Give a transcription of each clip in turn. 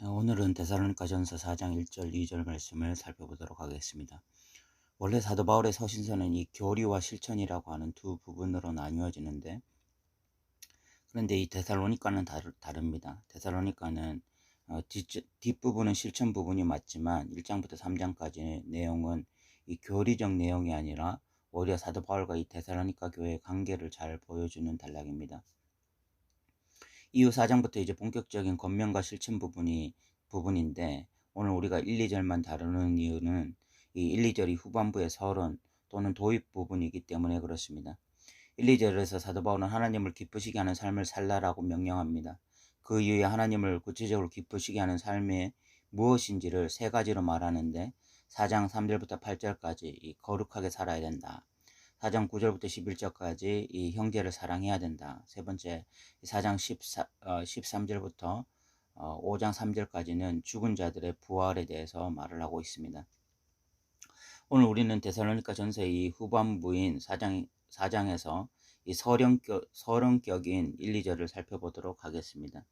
오늘은 데살로니가전서 4장 1절 2절 말씀을 살펴보도록 하겠습니다. 원래 사도 바울의 서신서는 이 교리와 실천이라고 하는 두 부분으로 나뉘어지는데, 그런데 이 데살로니가는 다릅니다. 데살로니가는 뒷부분은 실천 부분이 맞지만 1장부터 3장까지의 내용은 이 교리적 내용이 아니라 오히려 사도 바울과 이 데살로니가 교회의 관계를 잘 보여주는 단락입니다. 이후 4장부터 이제 본격적인 권면과 실천 부분인데, 오늘 우리가 1, 2절만 다루는 이유는 이 1, 2절이 후반부의 서론 또는 도입 부분이기 때문에 그렇습니다. 1, 2절에서 사도 바울은 하나님을 기쁘시게 하는 삶을 살라라고 명령합니다. 그 이후에 하나님을 구체적으로 기쁘시게 하는 삶이 무엇인지를 세 가지로 말하는데, 4장 3절부터 8절까지 이 거룩하게 살아야 된다. 4장 9절부터 11절까지 이 형제를 사랑해야 된다. 세 번째, 4장 13절부터 5장 3절까지는 죽은 자들의 부활에 대해서 말을 하고 있습니다. 오늘 우리는 데살로니가 전서의 이 후반부인 4장에서 이 서론격인 1, 2절을 살펴보도록 하겠습니다.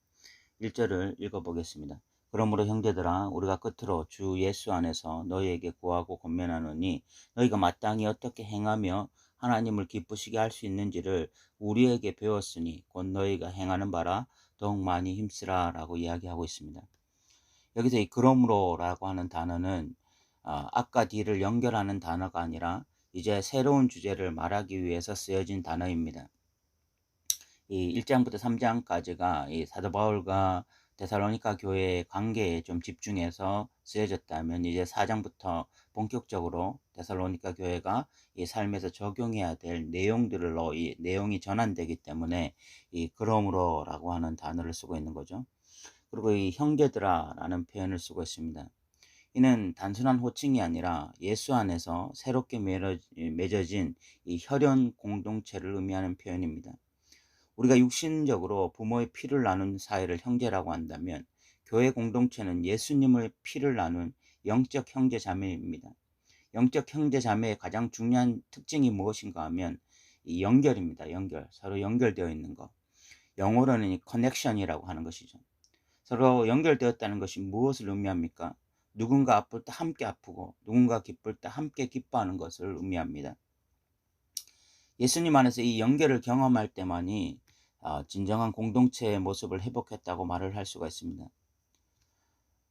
1절을 읽어보겠습니다. 그러므로 형제들아, 우리가 끝으로 주 예수 안에서 너희에게 구하고 권면하노니, 너희가 마땅히 어떻게 행하며 하나님을 기쁘시게 할 수 있는지를 우리에게 배웠으니 곧 너희가 행하는 바라 더욱 많이 힘쓰라 라고 이야기하고 있습니다. 여기서 이 그러므로 라고 하는 단어는 아까 뒤를 연결하는 단어가 아니라 이제 새로운 주제를 말하기 위해서 쓰여진 단어입니다. 이 1장부터 3장까지가 이 사도 바울과 데살로니가 교회의 관계에 좀 집중해서 쓰여졌다면, 이제 4장부터 본격적으로 데살로니가 교회가 이 삶에서 적용해야 될 내용들로 이 내용이 전환되기 때문에 이 그러므로라고 하는 단어를 쓰고 있는 거죠. 그리고 이 형제들아 라는 표현을 쓰고 있습니다. 이는 단순한 호칭이 아니라 예수 안에서 새롭게 맺어진 이 혈연 공동체를 의미하는 표현입니다. 우리가 육신적으로 부모의 피를 나눈 사이를 형제라고 한다면, 교회 공동체는 예수님의 피를 나눈 영적 형제 자매입니다. 영적 형제 자매의 가장 중요한 특징이 무엇인가 하면 이 연결입니다. 서로 연결되어 있는 것. 영어로는 이 커넥션이라고 하는 것이죠. 서로 연결되었다는 것이 무엇을 의미합니까? 누군가 아플 때 함께 아프고 누군가 기쁠 때 함께 기뻐하는 것을 의미합니다. 예수님 안에서 이 연결을 경험할 때만이 진정한 공동체의 모습을 회복했다고 말을 할 수가 있습니다.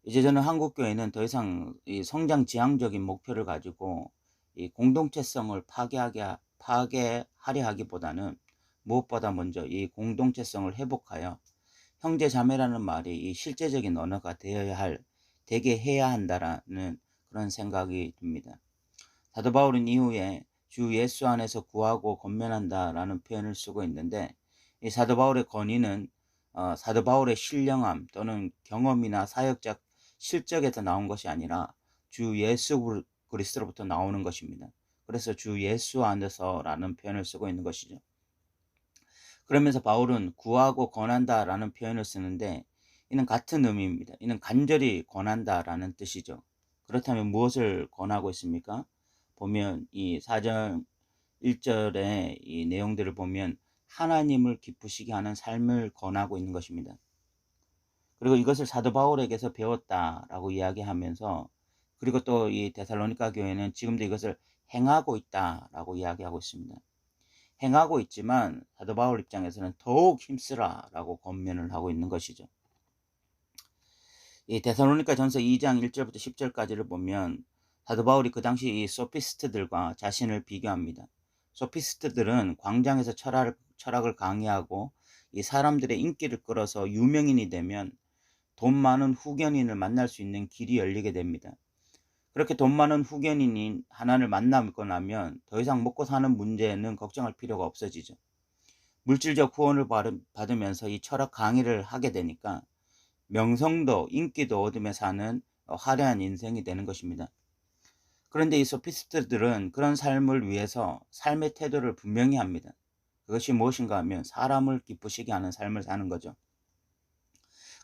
이제 저는 한국교회는 더 이상 이 성장 지향적인 목표를 가지고 이 공동체성을 파괴하려 하기보다는 무엇보다 먼저 이 공동체성을 회복하여 형제 자매라는 말이 이 실제적인 언어가 되게 해야 한다라는 그런 생각이 듭니다. 사도 바울은 이후에 주 예수 안에서 구하고 권면한다라는 표현을 쓰고 있는데, 이 사도 바울의 권위는 사도 바울의 신령함 또는 경험이나 사역적 실적에서 나온 것이 아니라 주 예수 그리스도로부터 나오는 것입니다. 그래서 주 예수 안에서라는 표현을 쓰고 있는 것이죠. 그러면서 바울은 구하고 권한다라는 표현을 쓰는데, 이는 같은 의미입니다. 이는 간절히 권한다라는 뜻이죠. 그렇다면 무엇을 권하고 있습니까? 보면 이 4장 1절의 이 내용들을 보면 하나님을 기쁘시게 하는 삶을 권하고 있는 것입니다. 그리고 이것을 사도 바울에게서 배웠다라고 이야기하면서, 그리고 또 이 데살로니가 교회는 지금도 이것을 행하고 있다라고 이야기하고 있습니다. 행하고 있지만 사도 바울 입장에서는 더욱 힘쓰라라고 권면을 하고 있는 것이죠. 이 데살로니가 전서 2장 1절부터 10절까지를 보면 사도 바울이 그 당시 이 소피스트들과 자신을 비교합니다. 소피스트들은 광장에서 철학을 강의하고 이 사람들의 인기를 끌어서 유명인이 되면 돈 많은 후견인을 만날 수 있는 길이 열리게 됩니다. 그렇게 돈 많은 후견인이 하나를 만나고 나면 더 이상 먹고 사는 문제는 걱정할 필요가 없어지죠. 물질적 후원을 받으면서 이 철학 강의를 하게 되니까 명성도 인기도 얻으며 사는 화려한 인생이 되는 것입니다. 그런데 이 소피스트들은 그런 삶을 위해서 삶의 태도를 분명히 합니다. 그것이 무엇인가 하면 사람을 기쁘시게 하는 삶을 사는 거죠.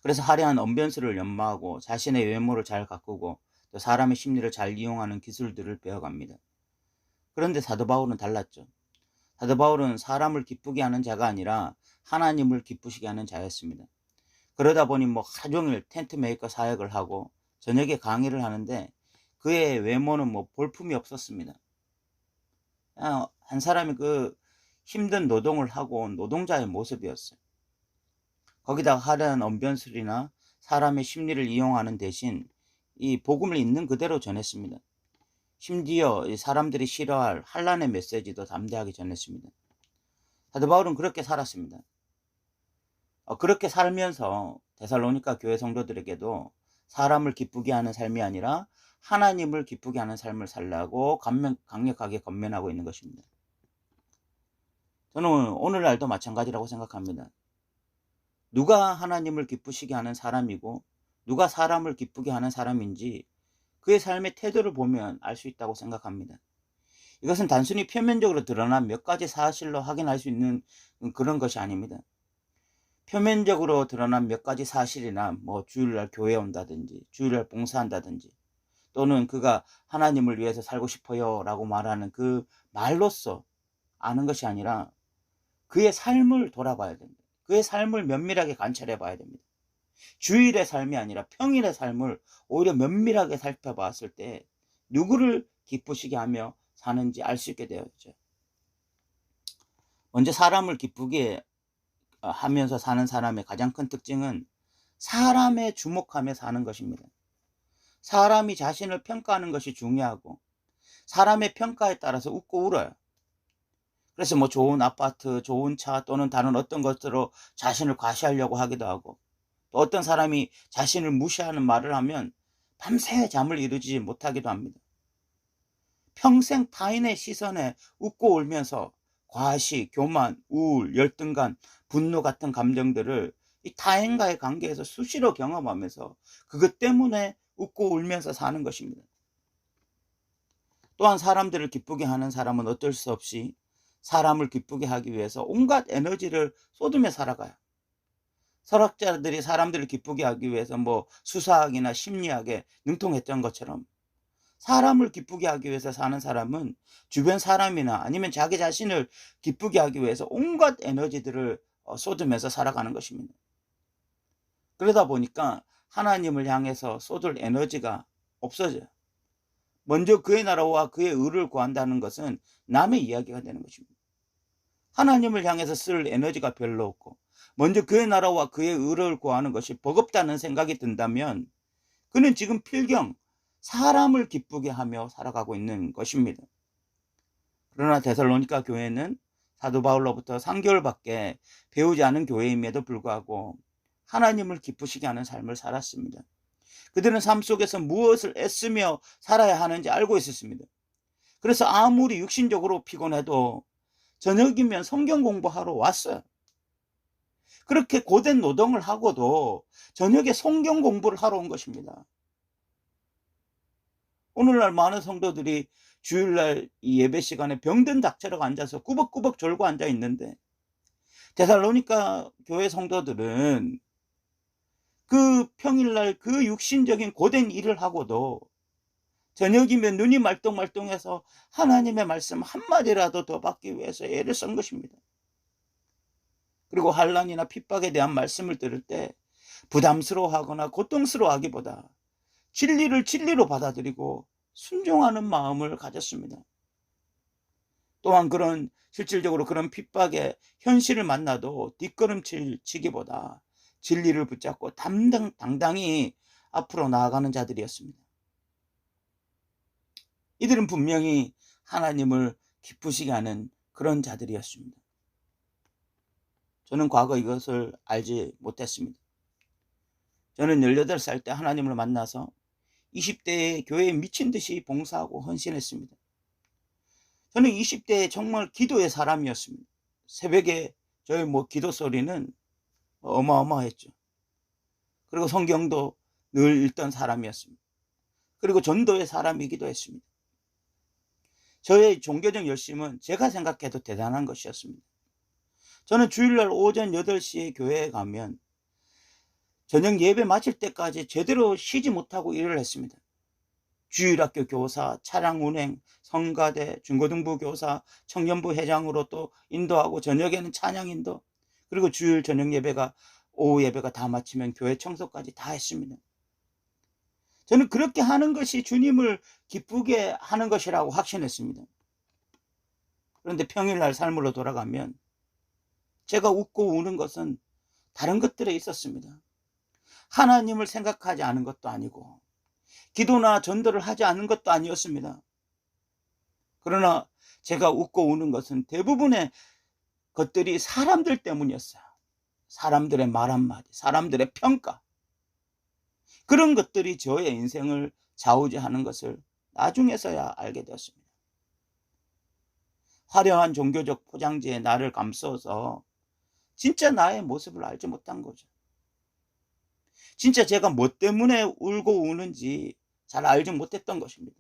그래서 화려한 언변술을 연마하고 자신의 외모를 잘 가꾸고 또 사람의 심리를 잘 이용하는 기술들을 배워갑니다. 그런데 사도 바울은 달랐죠. 사도 바울은 사람을 기쁘게 하는 자가 아니라 하나님을 기쁘시게 하는 자였습니다. 그러다 보니 뭐 하루 종일 텐트 메이커 사역을 하고 저녁에 강의를 하는데 그의 외모는 뭐 볼품이 없었습니다. 그냥 한 사람이 그 힘든 노동을 하고 온 노동자의 모습이었어요. 거기다가 화려한 언변술이나 사람의 심리를 이용하는 대신 이 복음을 있는 그대로 전했습니다. 심지어 이 사람들이 싫어할 환란의 메시지도 담대하게 전했습니다. 사도 바울은 그렇게 살았습니다. 그렇게 살면서 데살로니가 교회 성도들에게도 사람을 기쁘게 하는 삶이 아니라 하나님을 기쁘게 하는 삶을 살라고 강력하게 권면하고 있는 것입니다. 저는 오늘날도 마찬가지라고 생각합니다. 누가 하나님을 기쁘시게 하는 사람이고 누가 사람을 기쁘게 하는 사람인지 그의 삶의 태도를 보면 알 수 있다고 생각합니다. 이것은 단순히 표면적으로 드러난 몇 가지 사실로 확인할 수 있는 그런 것이 아닙니다. 표면적으로 드러난 몇 가지 사실이나 뭐 주일날 교회 온다든지 주일날 봉사한다든지 또는 그가 하나님을 위해서 살고 싶어요 라고 말하는 그 말로써 아는 것이 아니라 그의 삶을 돌아봐야 됩니다. 그의 삶을 면밀하게 관찰해 봐야 됩니다. 주일의 삶이 아니라 평일의 삶을 오히려 면밀하게 살펴봤을 때 누구를 기쁘시게 하며 사는지 알 수 있게 되었죠. 먼저 사람을 기쁘게 하면서 사는 사람의 가장 큰 특징은 사람에 주목하며 사는 것입니다. 사람이 자신을 평가하는 것이 중요하고 사람의 평가에 따라서 웃고 울어요. 그래서 뭐 좋은 아파트, 좋은 차 또는 다른 어떤 것으로 자신을 과시하려고 하기도 하고 또 어떤 사람이 자신을 무시하는 말을 하면 밤새 잠을 이루지 못하기도 합니다. 평생 타인의 시선에 웃고 울면서 과시, 교만, 우울, 열등감, 분노 같은 감정들을 이 타인과의 관계에서 수시로 경험하면서 그것 때문에 웃고 울면서 사는 것입니다. 또한 사람들을 기쁘게 하는 사람은 어쩔 수 없이 사람을 기쁘게 하기 위해서 온갖 에너지를 쏟으며 살아가요. 철학자들이 사람들을 기쁘게 하기 위해서 뭐 수사학이나 심리학에 능통했던 것처럼 사람을 기쁘게 하기 위해서 사는 사람은 주변 사람이나 아니면 자기 자신을 기쁘게 하기 위해서 온갖 에너지들을 쏟으면서 살아가는 것입니다. 그러다 보니까 하나님을 향해서 쏟을 에너지가 없어져요. 먼저 그의 나라와 그의 의를 구한다는 것은 남의 이야기가 되는 것입니다. 하나님을 향해서 쓸 에너지가 별로 없고 먼저 그의 나라와 그의 의를 구하는 것이 버겁다는 생각이 든다면 그는 지금 필경 사람을 기쁘게 하며 살아가고 있는 것입니다. 그러나 데살로니가 교회는 사도 바울로부터 3개월밖에 배우지 않은 교회임에도 불구하고 하나님을 기쁘시게 하는 삶을 살았습니다. 그들은 삶 속에서 무엇을 애쓰며 살아야 하는지 알고 있었습니다. 그래서 아무리 육신적으로 피곤해도 저녁이면 성경 공부하러 왔어요. 그렇게 고된 노동을 하고도 저녁에 성경 공부를 하러 온 것입니다. 오늘날 많은 성도들이 주일날 이 예배 시간에 병든 닭처럼 앉아서 꾸벅꾸벅 졸고 앉아 있는데 데살로니가 교회 성도들은 그 평일날 그 육신적인 고된 일을 하고도 저녁이면 눈이 말똥말똥해서 하나님의 말씀 한마디라도 더 받기 위해서 애를 쓴 것입니다. 그리고 환난이나 핍박에 대한 말씀을 들을 때 부담스러워하거나 고통스러워하기보다 진리를 진리로 받아들이고 순종하는 마음을 가졌습니다. 또한 실질적으로 그런 핍박의 현실을 만나도 뒷걸음치기보다 진리를 붙잡고 당당히 앞으로 나아가는 자들이었습니다. 이들은 분명히 하나님을 기쁘시게 하는 그런 자들이었습니다. 저는 과거 이것을 알지 못했습니다. 저는 18살 때 하나님을 만나서 20대에 교회에 미친 듯이 봉사하고 헌신했습니다. 저는 20대에 정말 기도의 사람이었습니다. 새벽에 저의 기도 소리는 어마어마했죠. 그리고 성경도 늘 읽던 사람이었습니다. 그리고 전도의 사람이기도 했습니다. 저의 종교적 열심은 제가 생각해도 대단한 것이었습니다. 저는 주일날 오전 8시에 교회에 가면 저녁 예배 마칠 때까지 제대로 쉬지 못하고 일을 했습니다. 주일학교 교사, 차량 운행, 성가대, 중고등부 교사, 청년부 회장으로 또 인도하고 저녁에는 찬양 인도, 그리고 주일 저녁 예배가 오후 예배가 다 마치면 교회 청소까지 다 했습니다. 저는 그렇게 하는 것이 주님을 기쁘게 하는 것이라고 확신했습니다. 그런데 평일날 삶으로 돌아가면 제가 웃고 우는 것은 다른 것들에 있었습니다. 하나님을 생각하지 않은 것도 아니고 기도나 전도를 하지 않은 것도 아니었습니다. 그러나 제가 웃고 우는 것은 대부분의 것들이 사람들 때문이었어요. 사람들의 말 한마디, 사람들의 평가, 그런 것들이 저의 인생을 좌우지하는 것을 나중에서야 알게 되었습니다. 화려한 종교적 포장지에 나를 감싸서 진짜 나의 모습을 알지 못한 거죠. 진짜 제가 뭐 때문에 울고 우는지 잘 알지 못했던 것입니다.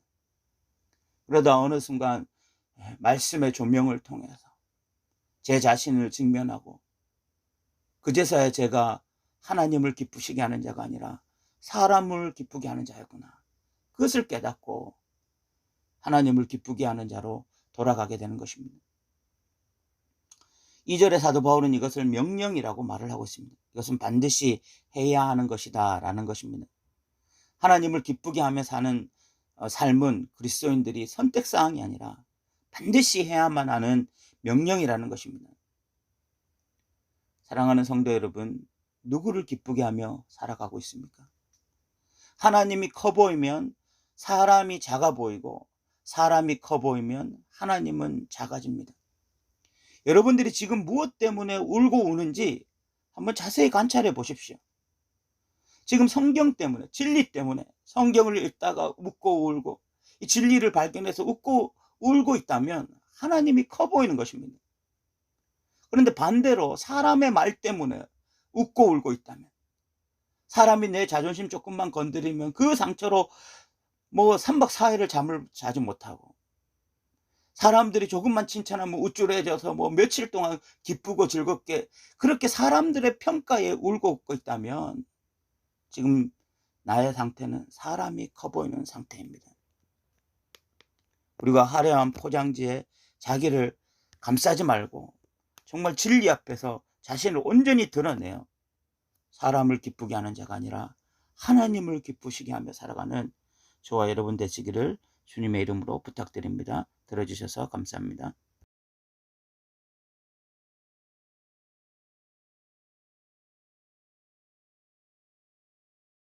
그러다 어느 순간 말씀의 조명을 통해서 제 자신을 직면하고, 그제서야 제가 하나님을 기쁘시게 하는 자가 아니라 사람을 기쁘게 하는 자였구나, 그것을 깨닫고 하나님을 기쁘게 하는 자로 돌아가게 되는 것입니다. 2절에 사도 바울은 이것을 명령이라고 말을 하고 있습니다. 이것은 반드시 해야 하는 것이다 라는 것입니다. 하나님을 기쁘게 하며 사는 삶은 그리스도인들이 선택사항이 아니라 반드시 해야만 하는 명령이라는 것입니다. 사랑하는 성도 여러분, 누구를 기쁘게 하며 살아가고 있습니까? 하나님이 커 보이면 사람이 작아 보이고, 사람이 커 보이면 하나님은 작아집니다. 여러분들이 지금 무엇 때문에 울고 우는지 한번 자세히 관찰해 보십시오. 지금 성경 때문에, 진리 때문에 성경을 읽다가 웃고 울고, 이 진리를 발견해서 웃고 울고 있다면 하나님이 커 보이는 것입니다. 그런데 반대로 사람의 말 때문에 웃고 울고 있다면, 사람이 내 자존심 조금만 건드리면 그 상처로 3박 4일을 잠을 자지 못하고, 사람들이 조금만 칭찬하면 우쭐해져서 며칠 동안 기쁘고 즐겁게, 그렇게 사람들의 평가에 울고 웃고 있다면 지금 나의 상태는 사람이 커 보이는 상태입니다. 우리가 화려한 포장지에 자기를 감싸지 말고 정말 진리 앞에서 자신을 온전히 드러내요 사람을 기쁘게 하는 자가 아니라 하나님을 기쁘시게 하며 살아가는 저와 여러분 되시기를 주님의 이름으로 부탁드립니다. 들어주셔서 감사합니다.